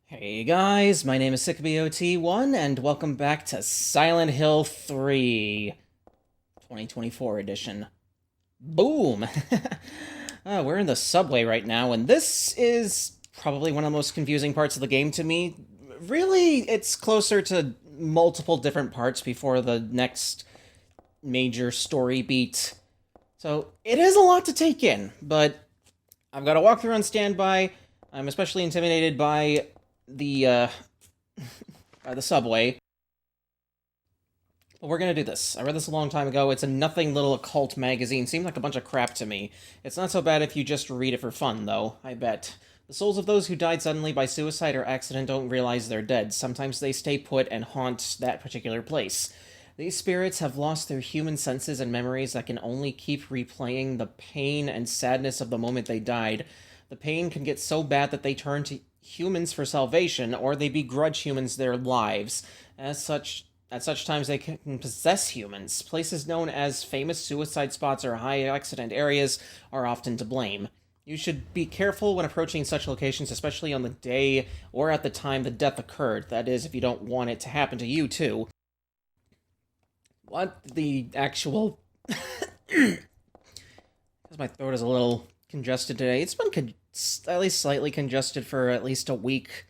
Hey guys, my name is SickBOT1, and welcome back to Silent Hill 3, 2024 edition. Boom! We're in the subway right now, and this is probably one of the most confusing parts of the game to me. Really, it's closer to multiple different parts before the next major story beat. So, it is a lot to take in, but I've got a walkthrough on standby. I'm especially intimidated by the subway. But we're gonna do this. I read this a long time ago. It's a nothing little occult magazine. Seemed like a bunch of crap to me. It's not so bad if you just read it for fun, though, I bet. The souls of those who died suddenly by suicide or accident don't realize they're dead. Sometimes they stay put and haunt that particular place. These spirits have lost their human senses and memories that can only keep replaying the pain and sadness of the moment they died. The pain can get so bad that they turn to humans for salvation, or they begrudge humans their lives. At such times, they can possess humans. Places known as famous suicide spots or high accident areas are often to blame. You should be careful when approaching such locations, especially on the day or at the time the death occurred. That is, if you don't want it to happen to you, too. What the actual... Because my throat is a little congested today. It's been at least slightly congested for at least a week.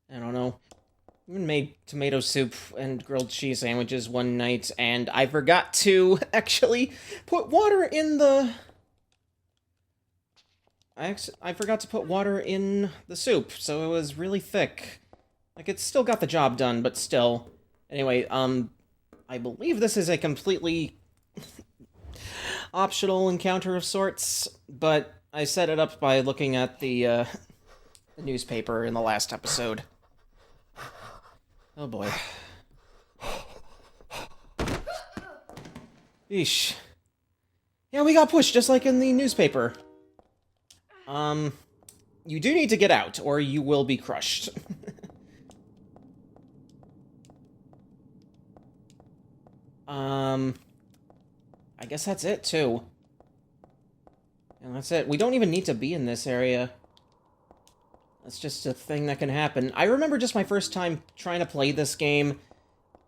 I don't know. Even made tomato soup and grilled cheese sandwiches one night, and I forgot to actually put water in the... I forgot to put water in the soup, so it was really thick. Like, it still got the job done, but still. Anyway, I believe this is a completely optional encounter of sorts, but I set it up by looking at the newspaper in the last episode. Oh boy. Eesh. Yeah, we got pushed just like in the newspaper. You do need to get out, or you will be crushed. I guess that's it, too. And that's it. We don't even need to be in this area. That's just a thing that can happen. I remember just my first time trying to play this game.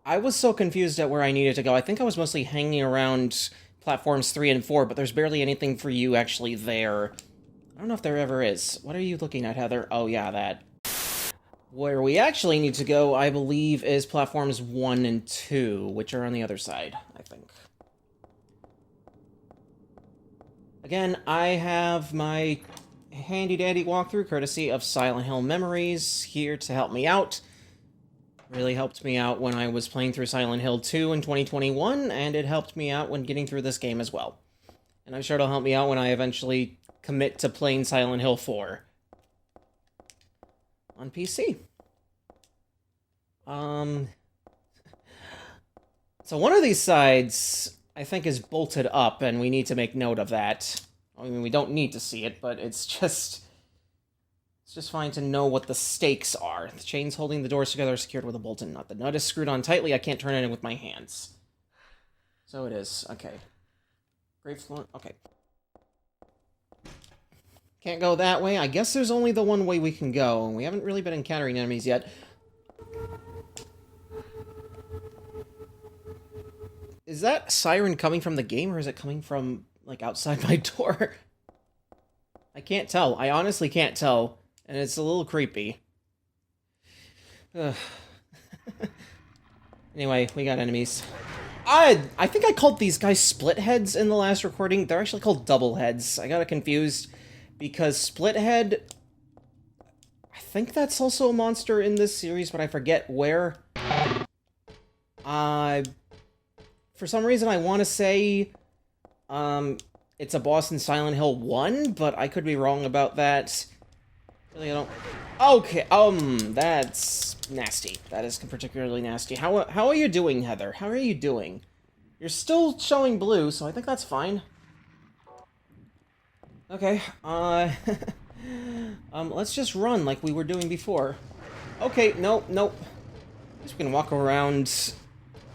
I was so confused at where I needed to go. I think I was mostly hanging around platforms 3 and 4, but there's barely anything for you actually there. I don't know if there ever is. What are you looking at, Heather? Oh, yeah, that. Where we actually need to go, I believe, is platforms 1 and 2, which are on the other side, I think. Again, I have my handy-dandy walkthrough, courtesy of Silent Hill Memories, here to help me out. Really helped me out when I was playing through Silent Hill 2 in 2021, and it helped me out when getting through this game as well. And I'm sure it'll help me out when I eventually commit to playing Silent Hill 4 on PC. So one of these sides, I think, is bolted up, and we need to make note of that. I mean, we don't need to see it, but it's just fine to know what the stakes are. The chains holding the doors together are secured with a bolt and nut. The nut is screwed on tightly. I can't turn it in with my hands. So it is. Okay. Great floor. Okay. Can't go that way. I guess there's only the one way we can go. We haven't really been encountering enemies yet. Is that siren coming from the game, or is it coming from, like, outside my door? I can't tell. I honestly can't tell. And it's a little creepy. Anyway, we got enemies. I think I called these guys split heads in the last recording. They're actually called double heads. I got it confused because split head... I think that's also a monster in this series, but I forget where. For some reason, I want to say, it's a boss in Silent Hill 1, but I could be wrong about that. Really, I don't... Okay, that's nasty. That is particularly nasty. How are you doing, Heather? How are you doing? You're still showing blue, so I think that's fine. Okay, let's just run like we were doing before. Okay, nope. I guess we can walk around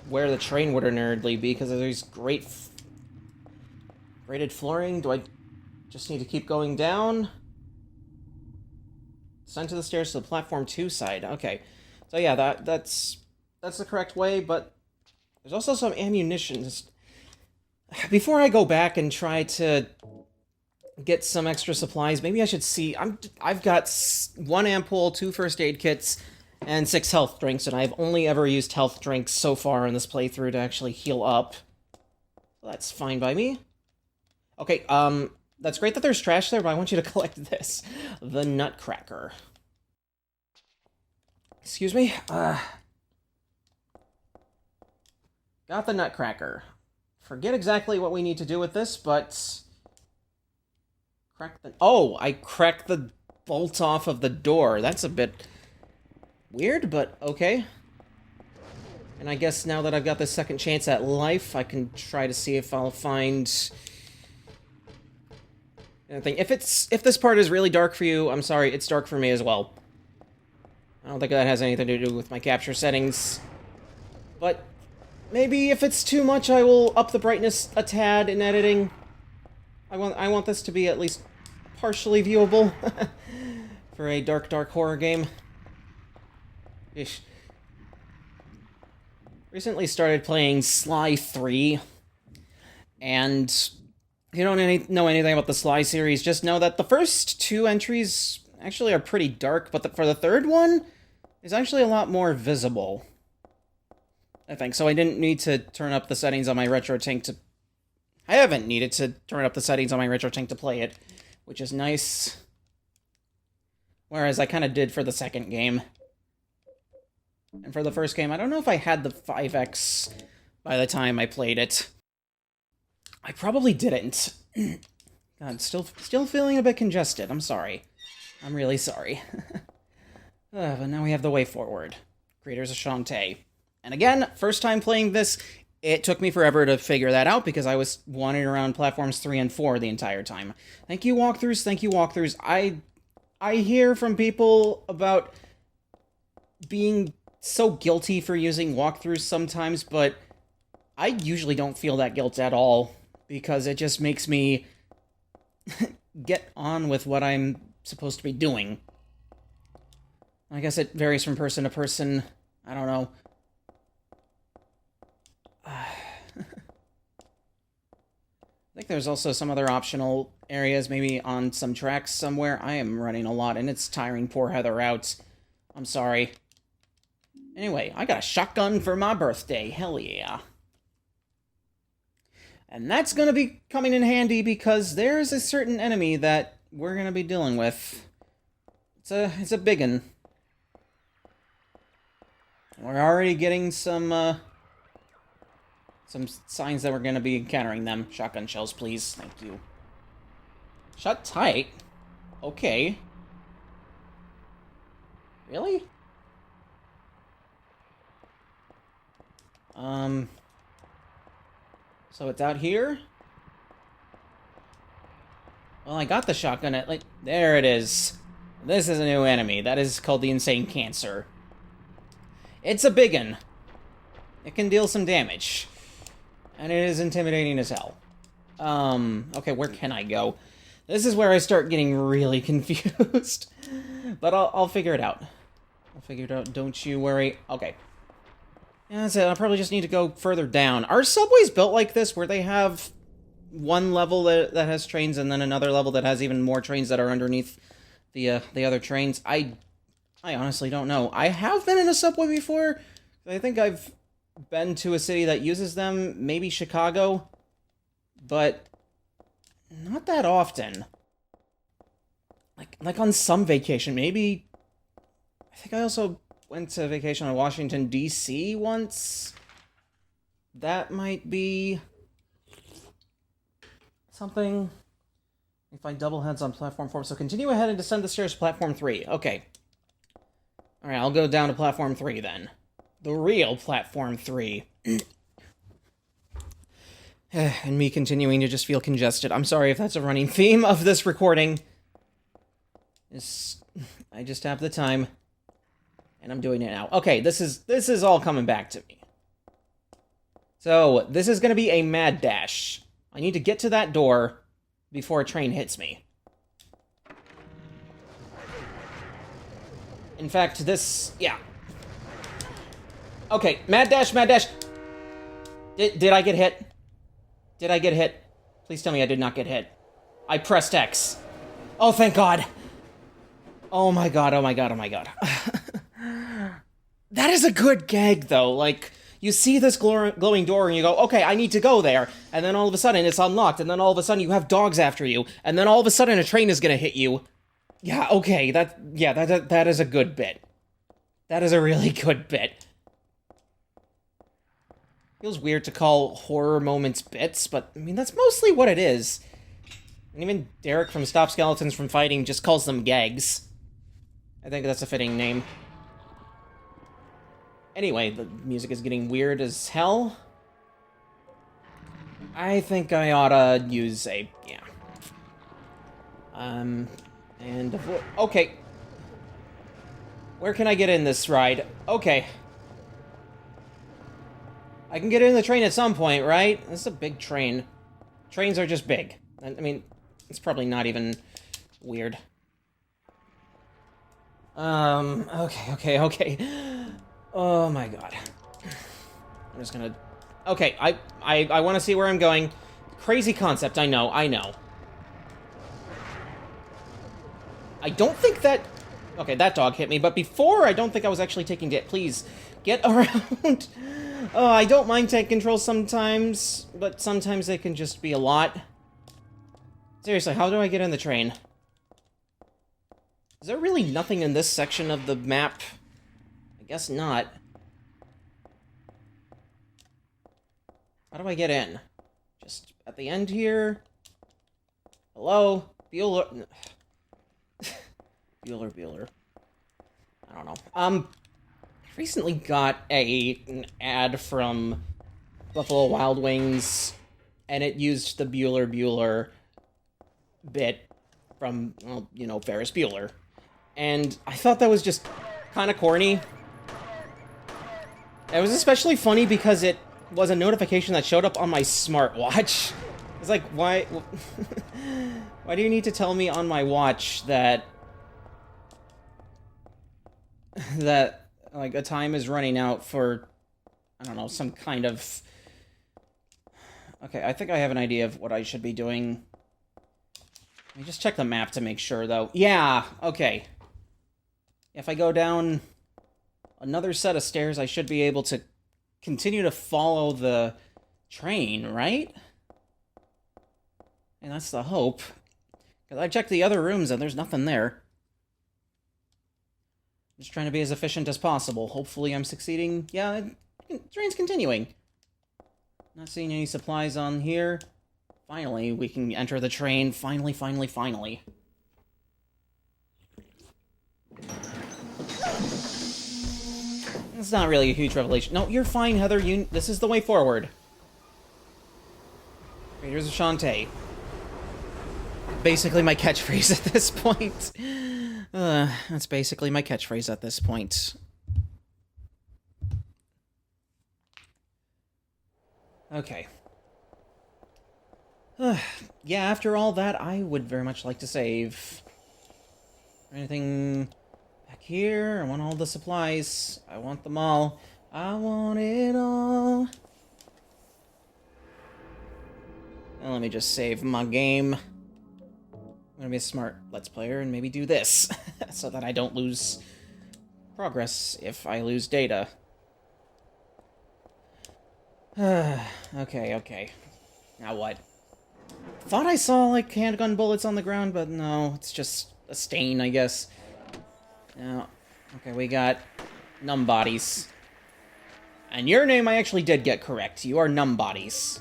where the train would ordinarily be, because there's graded flooring. Do I just need to keep going down? Descend to the stairs to the platform 2 side. Okay. So yeah, that's the correct way, but there's also some ammunition. Before I go back and try to get some extra supplies, maybe I should see... I've got 1 ampoule, 2 first aid kits, and 6 health drinks, and I've only ever used health drinks so far in this playthrough to actually heal up. That's fine by me. Okay, that's great that there's trash there, but I want you to collect this. The Nutcracker. Excuse me? Got the Nutcracker. Forget exactly what we need to do with this, but... Crack the... Oh, I cracked the bolt off of the door. That's a bit weird, but okay. And I guess now that I've got this second chance at life, I can try to see if I'll find... anything. If this part is really dark for you, I'm sorry, it's dark for me as well. I don't think that has anything to do with my capture settings. But maybe if it's too much, I will up the brightness a tad in editing. I want this to be at least partially viewable for a dark horror game. Ish. Recently started playing Sly 3, and if you don't know anything about the Sly series, just know that the first 2 entries actually are pretty dark, but for the third one, it's actually a lot more visible, I think. So I didn't need to turn up the settings on my RetroTink to... I haven't needed to turn up the settings on my RetroTink to play it, which is nice. Whereas I kind of did for the second game. And for the first game, I don't know if I had the 5X by the time I played it. I probably didn't. God, still feeling a bit congested. I'm sorry. I'm really sorry. But now we have the way forward. Creators of Shantae. And again, first time playing this, it took me forever to figure that out because I was wandering around platforms 3 and 4 the entire time. Thank you, walkthroughs. Thank you, walkthroughs. I hear from people about being so guilty for using walkthroughs sometimes, but I usually don't feel that guilt at all, because it just makes me get on with what I'm supposed to be doing. I guess it varies from person to person. I don't know. I think there's also some other optional areas, maybe on some tracks somewhere. I am running a lot, and it's tiring poor Heather out. I'm sorry. Anyway, I got a shotgun for my birthday. Hell yeah. And that's gonna be coming in handy because there's a certain enemy that we're gonna be dealing with. It's a biggin. We're already getting some signs that we're gonna be encountering them. Shotgun shells, please. Thank you. Shut tight? Okay. Really? So it's out here? Well, I got the shotgun at, like, there it is. This is a new enemy. That is called the Insane Cancer. It's a biggin. It can deal some damage. And it is intimidating as hell. Okay, where can I go? This is where I start getting really confused. But I'll figure it out. I'll figure it out, don't you worry. Okay. Yeah, that's it. I'll probably just need to go further down. Are subways built like this, where they have one level that has trains and then another level that has even more trains that are underneath the other trains? I honestly don't know. I have been in a subway before. I think I've been to a city that uses them, maybe Chicago, but not that often. Like on some vacation, maybe. I think I also went to vacation in Washington, D.C. once. That might be something. If I double heads on platform 4, so continue ahead and descend the stairs to platform 3. Okay. Alright, I'll go down to platform 3 then. The real platform 3. And me continuing to just feel congested. I'm sorry if that's a running theme of this recording. I just have the time. And I'm doing it now. Okay, this is all coming back to me. So, this is going to be a mad dash. I need to get to that door before a train hits me. In fact, this... yeah. Okay, mad dash, mad dash. Did I get hit? Did I get hit? Please tell me I did not get hit. I pressed X. Oh, thank God. Oh my God, oh my God, oh my God. That is a good gag, though. Like, you see this glowing door and you go, okay, I need to go there. And then all of a sudden it's unlocked. And then all of a sudden you have dogs after you. And then all of a sudden a train is gonna hit you. Yeah, okay, that is a good bit. That is a really good bit. Feels weird to call horror moments bits, but, I mean, that's mostly what it is. And even Derek from Stop Skeletons from Fighting just calls them gags. I think that's a fitting name. Anyway, the music is getting weird as hell. I think I oughta use a... yeah. And... okay. Where can I get in this ride? Okay. I can get in the train at some point, right? This is a big train. Trains are just big. I mean, it's probably not even weird. Okay. Oh my God. I'm just gonna... okay, I want to see where I'm going. Crazy concept, I know. I don't think that... okay, that dog hit me, but before, I don't think I was actually taking it. Please, get around. I don't mind tank controls sometimes, but sometimes they can just be a lot. Seriously, how do I get in the train? Is there really nothing in this section of the map? I guess not. How do I get in? Just at the end here? Hello? Bueller... Bueller. I don't know. I recently got an ad from Buffalo Wild Wings, and it used the Bueller bit from, well, you know, Ferris Bueller. And I thought that was just kind of corny. It was especially funny because it was a notification that showed up on my smartwatch. It's like, why... why do you need to tell me on my watch that... that, like, a time is running out for, I don't know, some kind of... okay, I think I have an idea of what I should be doing. Let me just check the map to make sure, though. Yeah, okay. If I go down another set of stairs, I should be able to continue to follow the train, right? And that's the hope. Because I checked the other rooms and there's nothing there. Just trying to be as efficient as possible. Hopefully I'm succeeding. Yeah, train's continuing. Not seeing any supplies on here. Finally, we can enter the train. Finally. It's not really a huge revelation. No, you're fine, Heather. This is the way forward. Raiders of Shantae. Basically my catchphrase at this point. That's basically my catchphrase at this point. Okay. Yeah, after all that, I would very much like to save. Anything back here? I want all the supplies. I want them all. I want it all. Now let me just save my game. I'm gonna be a smart Let's Player and maybe do this, so that I don't lose progress if I lose data. Okay. Now what? Thought I saw, like, handgun bullets on the ground, but no, it's just a stain, I guess. Now, okay, we got numb bodies. And your name I actually did get correct. You are numb bodies.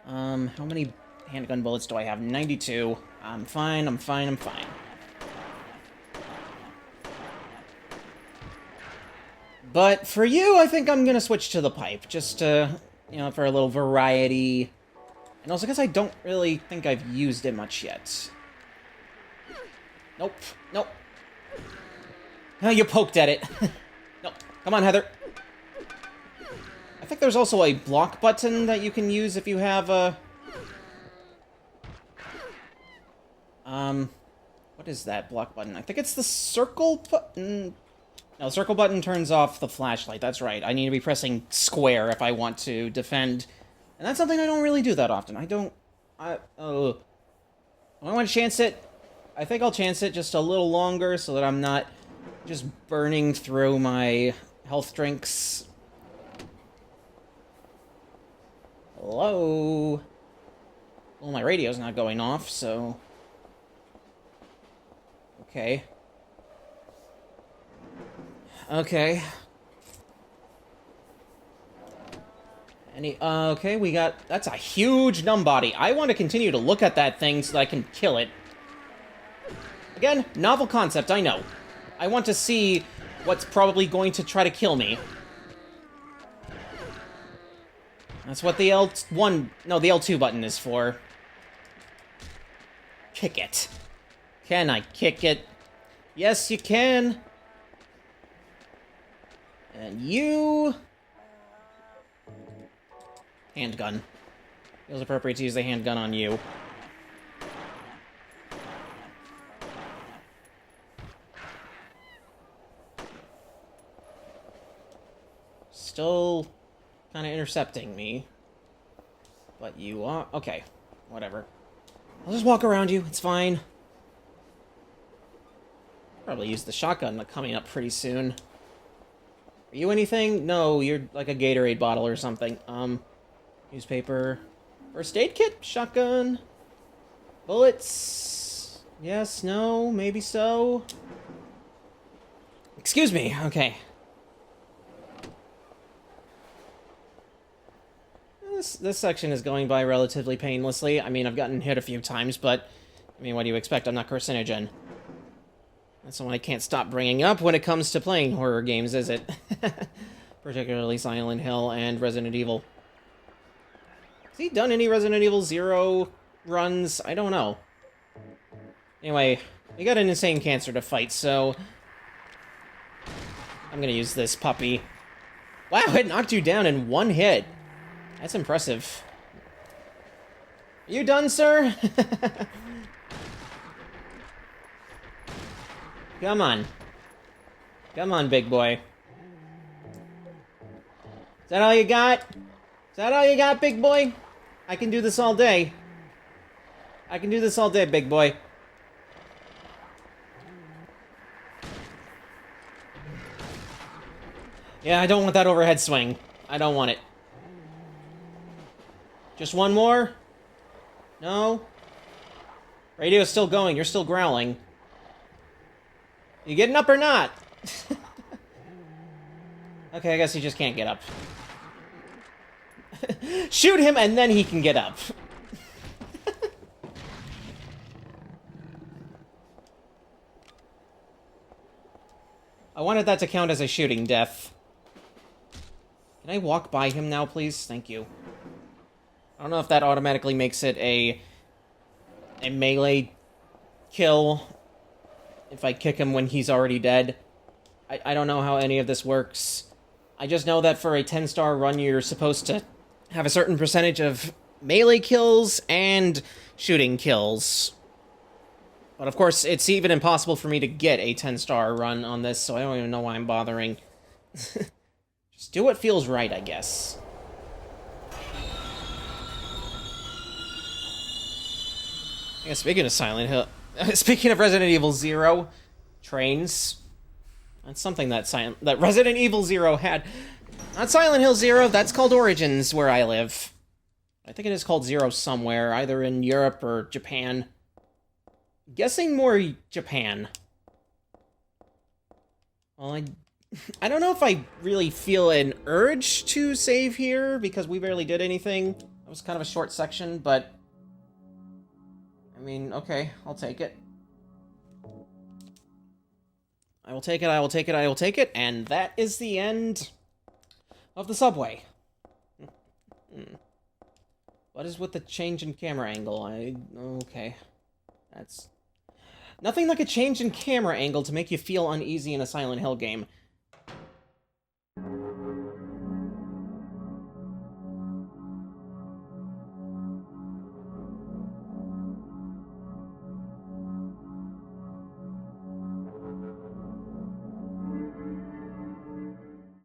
How many handgun bullets do I have? 92. I'm fine. But for you, I think I'm gonna switch to the pipe, just to, you know, for a little variety. And also because I don't really think I've used it much yet. Nope. Oh, you poked at it. No, come on, Heather. I think there's also a block button that you can use if you have a... What is that block button? I think it's the circle button. No, circle button turns off the flashlight. That's right. I need to be pressing square if I want to defend. And that's something I don't really do that often. I want to chance it. I think I'll chance it just a little longer so that I'm not just burning through my health drinks. Hello? Well, my radio's not going off, so... Okay. Okay. Okay, we got... That's a huge numbody. I want to continue to look at that thing so that I can kill it. Again, novel concept, I know. I want to see what's probably going to try to kill me. That's what the L1... No, the L2 button is for. Kick it. Can I kick it? Yes, you can. And you... Handgun. Feels appropriate to use the handgun on you. Still kind of intercepting me. But you are... Okay, whatever. I'll just walk around you, it's fine. Probably use the shotgun coming up pretty soon. Are you anything? No, you're like a Gatorade bottle or something. Newspaper. First aid kit? Shotgun. Bullets. Yes, no, maybe so. Excuse me, okay. This section is going by relatively painlessly. I mean, I've gotten hit a few times, but... I mean, what do you expect? I'm not carcinogen. That's the one I can't stop bringing up when it comes to playing horror games, is it? Particularly Silent Hill and Resident Evil. Has he done any Resident Evil 0 runs? I don't know. Anyway, you got an insane cancer to fight, so... I'm gonna use this puppy. Wow, it knocked you down in one hit. That's impressive. Are you done, sir? Come on. Come on, big boy. Is that all you got? Is that all you got, big boy? I can do this all day. I can do this all day, big boy. Yeah, I don't want that overhead swing. I don't want it. Just one more? No? Radio's still going. You're still growling. You getting up or not? Okay, I guess he just can't get up. Shoot him and then he can get up. I wanted that to count as a shooting death. Can I walk by him now, please? Thank you. I don't know if that automatically makes it a melee kill if I kick him when he's already dead. I don't know how any of this works. I just know that for a 10-star run, you're supposed to have a certain percentage of melee kills and shooting kills. But of course, it's even impossible for me to get a 10-star run on this, so I don't even know why I'm bothering. Just do what feels right, I guess. Yeah, speaking of Silent Hill... Speaking of Resident Evil 0, trains. That's something that Resident Evil 0 had. Not Silent Hill 0, that's called Origins, where I live. I think it is called 0 somewhere, either in Europe or Japan. Guessing more Japan. Well, I don't know if I really feel an urge to save here, because we barely did anything. That was kind of a short section, but... I mean, okay, I'll take it. I will take it, I will take it, I will take it, and that is the end of the subway. What is with the change in camera angle? Okay. That's... Nothing like a change in camera angle to make you feel uneasy in a Silent Hill game.